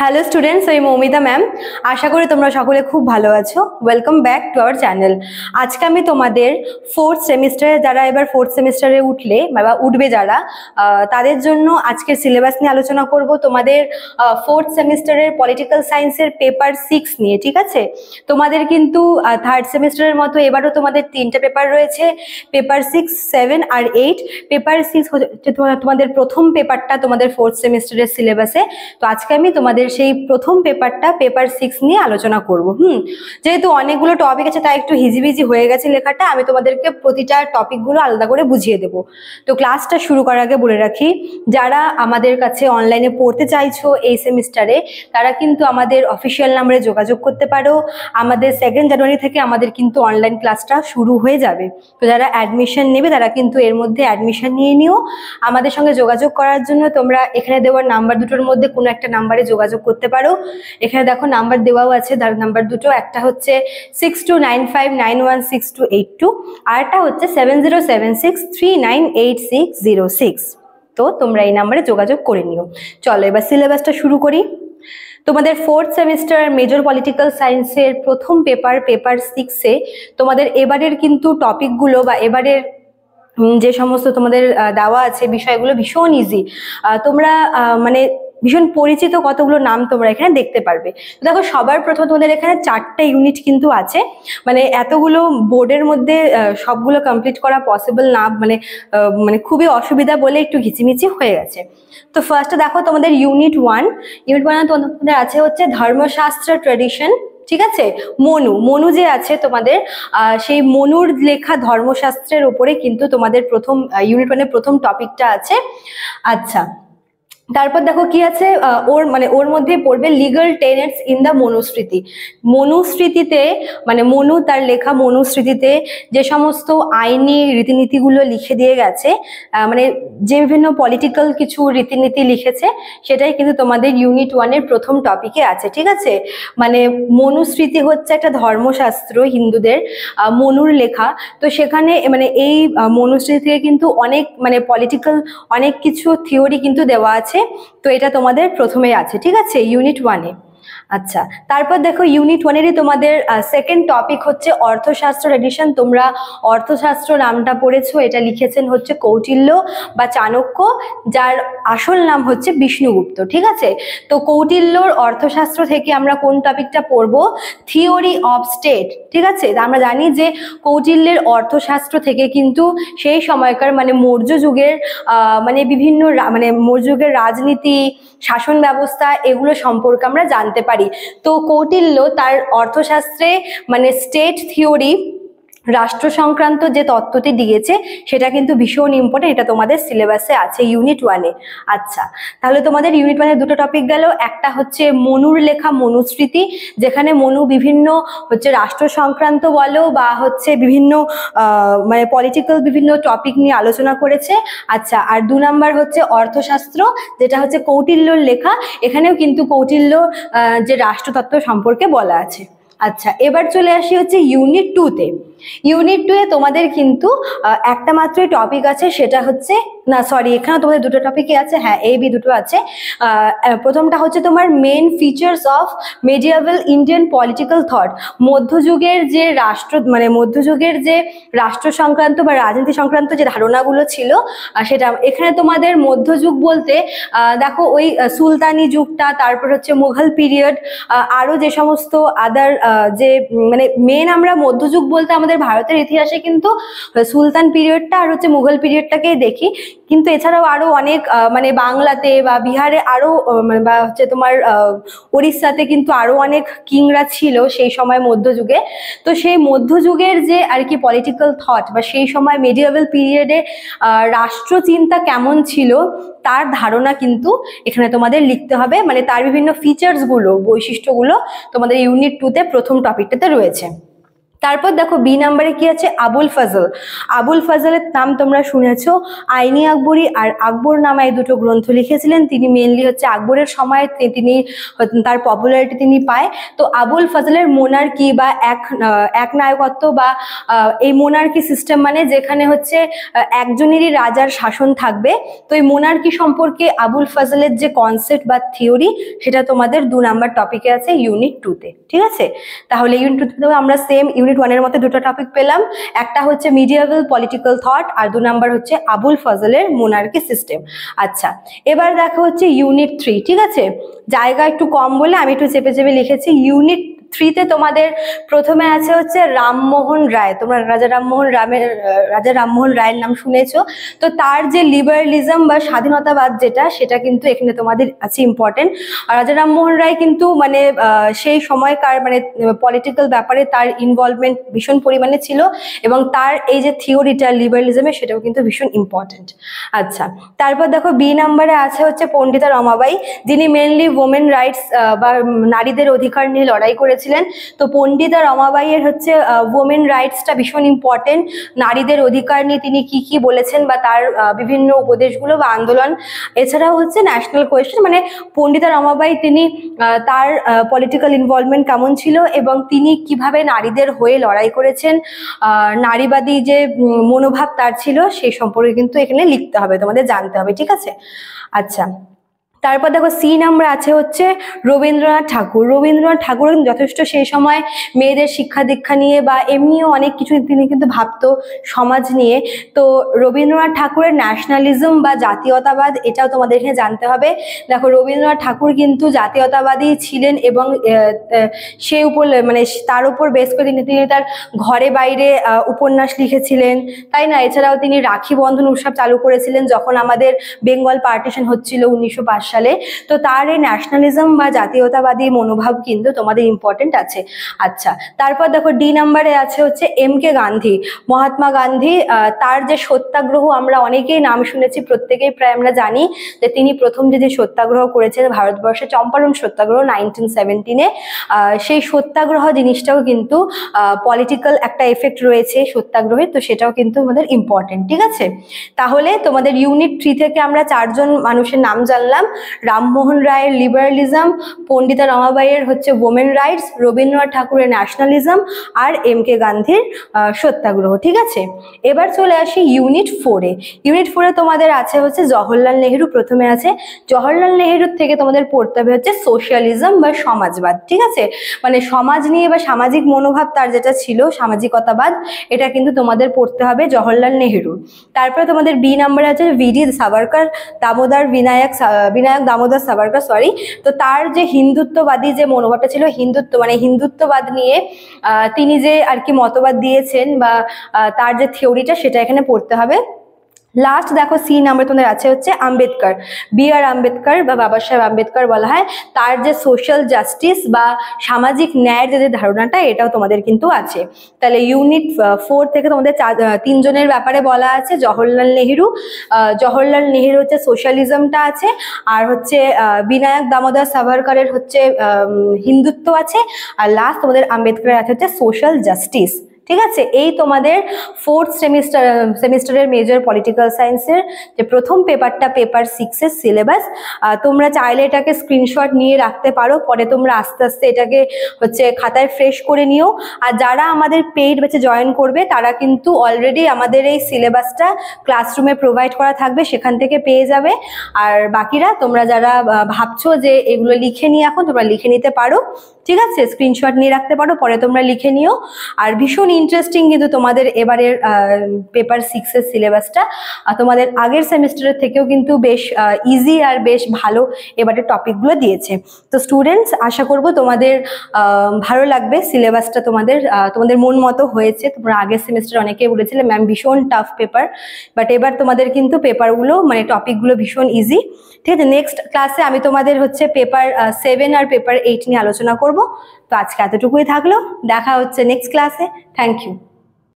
Hello students, আমি Moumita ma'am. আশা করি তোমরা সকলে খুব ভালো আছো। Welcome back to our channel. আজকে আমি তোমাদের ফোর্থ সেমিস্টারে যারা এবার ফোর্থ সেমিস্টারে উঠলে বা উঠবে যারা, তাদের জন্য আজকের সিলেবাস নিয়ে আলোচনা করব। তোমাদের ফোর্থ সেমিস্টারের পলিটিক্যাল সায়েন্সের পেপার 6 নিয়ে, ঠিক আছে? তোমাদের কিন্তু থার্ড সেমিস্টারের মতো এবারও তোমাদের 3টে পেপার রয়েছে, পেপার 6, 7 আর 8। পেপার 6 হচ্ছে তোমাদের প্রথম পেপারটা তোমাদের ফোর্থ সেমিস্টারের সিলেবাসে। তো আজকে আমি তোমাদের সেই প্রথম পেপারটা পেপার 6 নিয়ে আলোচনা করব। যেহেতু অনেকগুলো টপিক আছে তাই একটু হিজিবিজি হয়ে গেছে লেখাটা। আমি তোমাদেরকে প্রতিটা টপিকগুলো আলাদা করে বুঝিয়ে দেব। তো ক্লাসটা শুরু করার আগে বলে রাখি, যারা আমাদের কাছে অনলাইনে পড়তে চাইছো এই সেমিস্টারে, তারা কিন্তু আমাদের অফিসিয়াল নাম্বারে যোগাযোগ করতে পারো। আমাদের 2 জানুয়ারি থেকে আমাদের কিন্তু অনলাইন ক্লাসটা শুরু হয়ে যাবে। তো যারা অ্যাডমিশন নেবে তারা কিন্তু এর মধ্যে অ্যাডমিশন নিয়ে নিও। আমাদের সঙ্গে যোগাযোগ করার জন্য তোমরা এখানে দেওয়ার নাম্বার দুটোর মধ্যে কোনো একটা নাম্বারে যোগাযোগ করতে পারো। এখানে দেখো নাম্বার দেওয়াও আছে, নাম্বার দুটো, একটা হচ্ছে 6295916282, আর একটা হচ্ছে 7076398606। তো তোমরা এই নাম্বারে যোগাযোগ করে নিও। চলো এবার সিলেবাসটা শুরু করি। তোমাদের ফোর্থ সেমিস্টার মেজর পলিটিক্যাল সায়েন্সের প্রথম পেপার 6-এ তোমাদের এবারের কিন্তু টপিকগুলো বা এবারের যে সমস্ত তোমাদের দেওয়া আছে বিষয়গুলো ভীষণ ইজি। তোমরা মানে ভীষণ পরিচিত কতগুলো নাম তোমরা এখানে দেখতে পারবে। দেখো সবার প্রথম তোমাদের এখানে 4টে ইউনিট কিন্তু আছে। মানে এতগুলো বোর্ডের মধ্যে সবগুলো কমপ্লিট করা পসিবল না, মানে খুবই অসুবিধা বলে একটু ঘিচিমিচি হয়ে গেছে। তো ফার্স্টে দেখো তোমাদের ইউনিট 1 তোমাদের আছে হচ্ছে ধর্মশাস্ত্র ট্রেডিশন, ঠিক আছে? মনু যে আছে তোমাদের, সেই মনুর লেখা ধর্মশাস্ত্রের উপরে কিন্তু তোমাদের প্রথম ইউনিট 1-এর প্রথম টপিকটা আছে। আচ্ছা, তারপর দেখো কি আছে, ওর মধ্যে পড়বে লিগাল টেনেটস ইন দ্য মনুস্মৃতি। মনুস্মৃতিতে মানে মনু তার লেখা মনুস্মৃতিতে যে সমস্ত আইনি রীতিনীতিগুলো লিখে দিয়ে গেছে, মানে যে বিভিন্ন পলিটিক্যাল কিছু রীতিনীতি লিখেছে, সেটাই কিন্তু তোমাদের ইউনিট 1-এর প্রথম টপিকে আছে, ঠিক আছে? মানে মনুস্মৃতি হচ্ছে একটা ধর্মশাস্ত্র হিন্দুদের, মনুর লেখা। তো সেখানে মানে এই মনুস্মৃতি থেকে কিন্তু অনেক মানে পলিটিক্যাল অনেক কিছু থিওরি কিন্তু দেওয়া আছে। তো এটা তোমাদের প্রথমেই আছে, ঠিক আছে, ইউনিট 1-এ। আচ্ছা, তারপর দেখো ইউনিট 1-এরই তোমাদের সেকেন্ড টপিক হচ্ছে অর্থশাস্ত্র এডিশন। তোমরা অর্থশাস্ত্র নামটা পড়েছো, এটা লিখেছেন হচ্ছে কৌটিল্য বা চাণক্য, যার আসল নাম হচ্ছে বিষ্ণুগুপ্ত, ঠিক আছে? তো কৌটিল্যর অর্থশাস্ত্র থেকে আমরা কোন টপিকটা পড়বো? থিওরি অফ স্টেট, ঠিক আছে? আমরা জানি যে কৌটিল্যের অর্থশাস্ত্র থেকে কিন্তু সেই সময়কার মানে মৌর্য যুগের মানে বিভিন্ন মানে মৌর্য যুগের রাজনীতি, শাসন ব্যবস্থা, এগুলো সম্পর্কে আমরা জানতে পারি। তো কৌটিল্য তার অর্থশাস্ত্রে মানে স্টেট থিওরি, রাষ্ট্র সংক্রান্ত যে তত্ত্বটি দিয়েছে সেটা কিন্তু ভীষণ ইম্পর্টেন্ট। এটা তোমাদের সিলেবাসে আছে ইউনিট 1-এ। আচ্ছা, তাহলে তোমাদের ইউনিট 1-এর দুটো টপিক গেল। একটা হচ্ছে মনুর লেখা মনুস্মৃতি, যেখানে মনু বিভিন্ন হচ্ছে রাষ্ট্র সংক্রান্ত বলো বা হচ্ছে বিভিন্ন মানে পলিটিক্যাল বিভিন্ন টপিক নিয়ে আলোচনা করেছে। আচ্ছা, আর 2 নাম্বার হচ্ছে অর্থশাস্ত্র, যেটা হচ্ছে কৌটিল্যর লেখা। এখানেও কিন্তু কৌটিল্য যে রাষ্ট্রতত্ত্ব সম্পর্কে বলা আছে। আচ্ছা, এবার চলে আসি হচ্ছে ইউনিট 2-তে। ইউনিট 2-এ তোমাদের কিন্তু একটা মাত্রই টপিক আছে, সেটা হচ্ছে না সরি এখানে তোমাদের দুটো টপিকই আছে, হ্যাঁ এ বি দুটো আছে। প্রথমটা হচ্ছে তোমার main features of medieval Indian political thought. মধ্যযুগের যে মধ্যযুগের যে রাষ্ট্র সংক্রান্ত বা রাজনীতি সংক্রান্ত যে ধারণাগুলো ছিল, সেটা এখানে তোমাদের মধ্যযুগ বলতে দেখো ওই সুলতানি যুগটা, তারপর হচ্ছে মুঘল পিরিয়ড, আরো যে সমস্ত আদার যে মানে মেন আমরা মধ্যযুগ বলতে আমাদের ভারতের ইতিহাসে কিন্তু সুলতান পিরিয়ডটা আর হচ্ছে মুঘল পিরিয়ডটাকেই দেখি। কিন্তু এছাড়াও আরো অনেক মানে বাংলাতে বা বিহারে আরো বা হচ্ছে তোমার উড়িষ্যাতে কিন্তু আরো অনেক কিংরা ছিল সেই সময় মধ্যযুগে। তো সেই মধ্যযুগের যে আর কি পলিটিক্যাল থট বা সেই সময় মেডিয়েভাল পিরিয়ডে রাষ্ট্রচিন্তা কেমন ছিল তার ধারণা কিন্তু এখানে তোমাদের লিখতে হবে। মানে তার বিভিন্ন ফিচার্স গুলো, বৈশিষ্ট্যগুলো তোমাদের ইউনিট 2-তে প্রথম টপিকটাতে রয়েছে। তারপর দেখো বি নাম্বারে কি আছে, আবুল ফজল। আবুল ফজলের নাম তোমরা শুনেছো, আইনি আকবরী আর আকবর নামা এই দুটো গ্রন্থ লিখেছিলেন। তিনি মেনলি হচ্ছে আকবরের সময় তিনি তার পপুলারিটি তিনি পায়। তো আবুল ফজলের মোনার্কি বা এক নায়কত্ব বা এই মোনার্কি সিস্টেম মানে যেখানে হচ্ছে একজনেরই রাজার শাসন থাকবে। তো এই মোনার্কি সম্পর্কে আবুল ফজলের যে কনসেপ্ট বা থিওরি সেটা তোমাদের 2 নাম্বার টপিকে আছে ইউনিট 2 তে, ঠিক আছে। তাহলে ইউনিট 2 তে আমরা সেম ইউনিট 1 এর মধ্যে দুটো টপিক পেলাম, একটা হচ্ছে মিডিয়েভাল পলিটিক্যাল থট আর 2 নাম্বার হচ্ছে আবুল ফজলের মোনার্কি সিস্টেম। আচ্ছা, এবার দেখো হচ্ছে ইউনিট 3, ঠিক আছে। জায়গা একটু কম বলে আমি একটু চেপে চেপে লিখেছি। ইউনিট 3 তে তোমাদের প্রথমে আছে হচ্ছে রামমোহন রায়। তোমরা রাজা রামমোহন রায়ের নাম শুনেছো। তো তার যে লিবারালিজম বা স্বাধীনতাবাদ যেটা, সেটা কিন্তু এখানে তোমাদের আছে ইম্পর্টেন্ট। আর রাজা রামমোহন রায় কিন্তু মানে সেই সময়কার মানে পলিটিক্যাল ব্যাপারে তার ইনভলভমেন্ট ভীষণ পরিমাণে ছিল এবং তার এই যে থিওরিটা লিবারালিজমের সেটাও কিন্তু ভীষণ ইম্পর্টেন্ট। আচ্ছা, তারপর দেখো বি নাম্বারে আছে হচ্ছে পণ্ডিতা রমাবাই, যিনি মেনলি ওমেন রাইটস বা নারীদের অধিকার নিয়ে লড়াই করেছিলেন। তো পণ্ডিতা রমাবাইয়ের হচ্ছে ওমেন রাইটসটা ভীষণ ইম্পর্টেন্ট। নারীদের অধিকার নিয়ে তিনি কি কি বলেছেন বা তার বিভিন্ন উপদেশগুলো বা আন্দোলন। এছাড়াও হচ্ছে ন্যাশনাল কোয়েশ্চেন, মানে পণ্ডিতা রমাবাই তিনি তার পলিটিক্যাল ইনভলভমেন্ট কেমন ছিল এবং তিনি কিভাবে নারীদের হয়ে লড়াই করেছেন, নারীবাদী যে মনোভাব তার ছিল সেই সম্পর্কে কিন্তু এখানে লিখতে হবে, তোমাদের জানতে হবে, ঠিক আছে। আচ্ছা, তারপর দেখো সি নাম্বার আছে হচ্ছে রবীন্দ্রনাথ ঠাকুর। রবীন্দ্রনাথ ঠাকুর যথেষ্ট সেই সময় মেয়েদের শিক্ষা দীক্ষা নিয়ে বা এমনিও অনেক কিছু তিনি কিন্তু ভাবতো সমাজ নিয়ে। তো রবীন্দ্রনাথ ঠাকুরের ন্যাশনালিজম বা জাতীয়তাবাদ এটাও তোমাদের এখানে জানতে হবে। দেখো রবীন্দ্রনাথ ঠাকুর কিন্তু জাতীয়তাবাদী ছিলেন এবং সেই উপর মানে তার উপর বেস করে তিনি তার ঘরে বাইরে উপন্যাস লিখেছিলেন, তাই না। এছাড়াও তিনি রাখি বন্ধন উৎসব চালু করেছিলেন যখন আমাদের বেঙ্গল পার্টিশন হচ্ছিল 1905 সালে। তো তার এই ন্যাশনালিজম বা জাতীয়তাবাদী মনোভাব কিন্তু তোমাদের ইম্পর্টেন্ট আছে। আচ্ছা, তারপর দেখো ডি নাম্বারে আছে হচ্ছে এম কে গান্ধী, মহাত্মা গান্ধী। তার যে সত্যাগ্রহ আমরা অনেকেই নাম শুনেছি, প্রত্যেকেই প্রায় আমরা জানি যে তিনি প্রথম যে সত্যাগ্রহ করেছেন ভারতবর্ষে, চম্পারণ সত্যাগ্রহ 1917-এ। সেই সত্যাগ্রহ জিনিসটাও কিন্তু পলিটিক্যাল একটা এফেক্ট রয়েছে সত্যাগ্রহে, তো সেটাও কিন্তু আমাদের ইম্পর্টেন্ট, ঠিক আছে। তাহলে তোমাদের ইউনিট 3 থেকে আমরা 4 জন মানুষের নাম জানলাম, রামমোহন রায়ের লিবারালিজম, পণ্ডিতা রমাবাইয়ের হচ্ছে ওমেন রাইটস, রবীন্দ্রনাথ ঠাকুরের ন্যাশনালিজম আর এম কে গান্ধীর সত্যাগ্রহ, ঠিক আছে। এবার চলে আসি ইউনিট 4-এ। ইউনিট 4-এ তোমাদের আছে হচ্ছে জওহরলাল নেহেরু। প্রথমে আছে জওহরলাল নেহেরুর থেকে তোমাদের পড়তে হবে হচ্ছে সোশ্যালিজম বা সমাজবাদ, ঠিক আছে। মানে সমাজ নিয়ে বা সামাজিক মনোভাব তার যেটা ছিল, সামাজিকতাবাদ, এটা কিন্তু তোমাদের পড়তে হবে জওহরলাল নেহেরু। তারপরে তোমাদের বি নাম্বারে আছে ভিডি সাভারকর, বিনায়ক দামোদর সাভারকর, সরি। তো তার যে হিন্দুত্ববাদী যে মনোভাবটা ছিল, হিন্দুত্ববাদ নিয়ে তিনি যে আর কি মতবাদ দিয়েছেন বা তার যে থিওরিটা সেটা এখানে পড়তে হবে। লাস্ট দেখো সি নাম্বার তোমাদের আছে হচ্ছে আম্বেদকর, বি.আর. আম্বেদকর বা বাবা সাহেব আম্বেদকর বলা হয়। তার যে সোশ্যাল জাস্টিস বা সামাজিক ন্যায়ের যে ধারণাটা, এটাও তোমাদের কিন্তু আছে। তাহলে ইউনিট 4 থেকে তোমাদের 3 জনের ব্যাপারে বলা আছে। জওহরলাল নেহেরু হচ্ছে সোশ্যালিজমটা আছে, আর হচ্ছে বিনায়ক দামোদর সাভারকরের হচ্ছে হিন্দুত্ব আছে, আর লাস্ট তোমাদের আম্বেদকরের আছে হচ্ছে সোশ্যাল জাস্টিস, ঠিক আছে। এই তোমাদের 4th সেমিস্টারের মেজর পলিটিক্যাল সায়েন্সের যে প্রথম পেপারটা, পেপার 6-এর সিলেবাস। তোমরা চাইলে এটাকে স্ক্রিনশট নিয়ে রাখতে পারো, পরে তোমরা আস্তে আস্তে এটাকে হচ্ছে খাতায় ফ্রেশ করে নিও। আর যারা আমাদের পেইড ব্যাচে জয়েন করবে তারা কিন্তু অলরেডি আমাদের এই সিলেবাসটা ক্লাসরুমে প্রোভাইড করা থাকবে, সেখান থেকে পেয়ে যাবে। আর বাকিরা তোমরা যারা ভাবছো যে এগুলো লিখে নিয়ে, এখন তোমরা লিখে নিতে পারো, ঠিক আছে। স্ক্রিনশট নিয়ে রাখতে পারো, পরে তোমরা লিখে নিও। আর ভীষণ ইন্টারেস্টিং কিন্তু তোমাদের এবারের পেপার 6-এর সিলেবাসটা তোমাদের আগের সেমিস্টারের থেকেও কিন্তু বেশ ইজি আর বেশ ভালো এবারে টপিকগুলো দিয়েছে। তো স্টুডেন্টস, আশা করব তোমাদের ভালো লাগবে সিলেবাসটা, তোমাদের মন মতো হয়েছে। তোমরা আগের সেমিস্টারে অনেকেই বলেছিলে ম্যাম ভীষণ টাফ পেপার, বাট এবার তোমাদের কিন্তু পেপারগুলো মানে টপিকগুলো ভীষণ ইজি, ঠিক আছে। নেক্সট ক্লাসে আমি তোমাদের হচ্ছে পেপার 7 আর পেপার 8 নিয়ে আলোচনা করব। তো আজকে এতটুকুই থাকলো, দেখা হচ্ছে নেক্সট ক্লাসে। Thank you.